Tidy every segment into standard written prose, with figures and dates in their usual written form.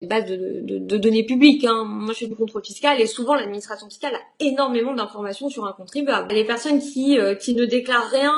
bases de données publiques, hein. Moi, je fais du contrôle fiscal et souvent l'administration fiscale a énormément d'informations sur un contribuable. Les personnes qui ne déclarent rien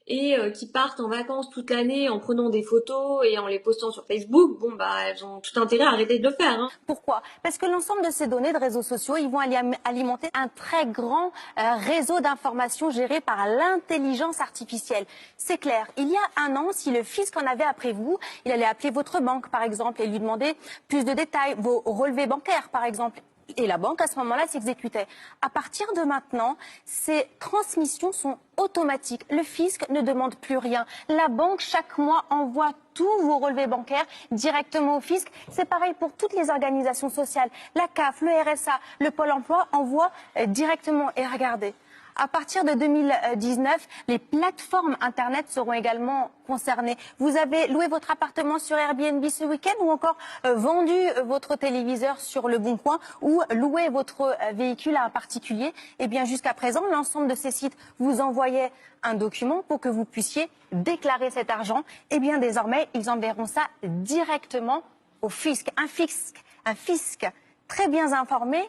et qui partent en vacances toute l'année en prenant des photos et en les postant sur Facebook, bon bah elles ont tout intérêt à arrêter de le faire, hein. Pourquoi? Parce que l'ensemble de ces données de réseaux sociaux, ils vont alimenter un très grand réseau d'informations géré par l'intelligence artificielle. C'est clair, il y a un an, si le fisc en avait après vous, il allait appeler votre banque par exemple et lui demander plus de détails, vos relevés bancaires par exemple. Et la banque, à ce moment-là, s'exécutait. À partir de maintenant, ces transmissions sont automatiques. Le fisc ne demande plus rien. La banque, chaque mois, envoie tous vos relevés bancaires directement au fisc. C'est pareil pour toutes les organisations sociales. La CAF, le RSA, le Pôle emploi envoient directement. Et regardez, à partir de 2019, les plateformes Internet seront également concernées. Vous avez loué votre appartement sur Airbnb ce week-end ou encore vendu votre téléviseur sur Le Bon Coin ou loué votre véhicule à un particulier. Eh bien, jusqu'à présent, l'ensemble de ces sites vous envoyaient un document pour que vous puissiez déclarer cet argent. Eh bien, désormais, ils enverront ça directement au fisc. Un fisc très bien informé.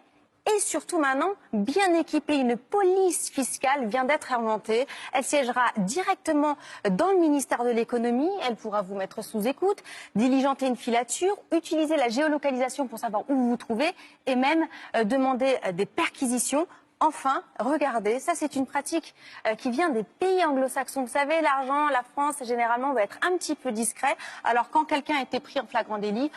Et surtout maintenant, bien équipée, une police fiscale vient d'être inventée. Elle siégera directement dans le ministère de l'économie. Elle pourra vous mettre sous écoute, diligenter une filature, utiliser la géolocalisation pour savoir où vous vous trouvez et même demander des perquisitions. Enfin, regardez, ça c'est une pratique qui vient des pays anglo-saxons. Vous savez, l'argent, la France, généralement, va être un petit peu discret. Alors quand quelqu'un a été pris en flagrant délit,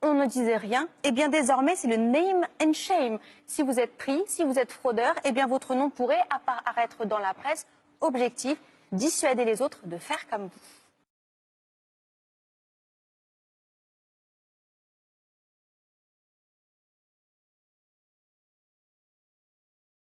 on ne disait rien. Eh bien, désormais, c'est le name and shame. Si vous êtes pris, si vous êtes fraudeur, eh bien, votre nom pourrait apparaître dans la presse. Objectif, dissuader les autres de faire comme vous.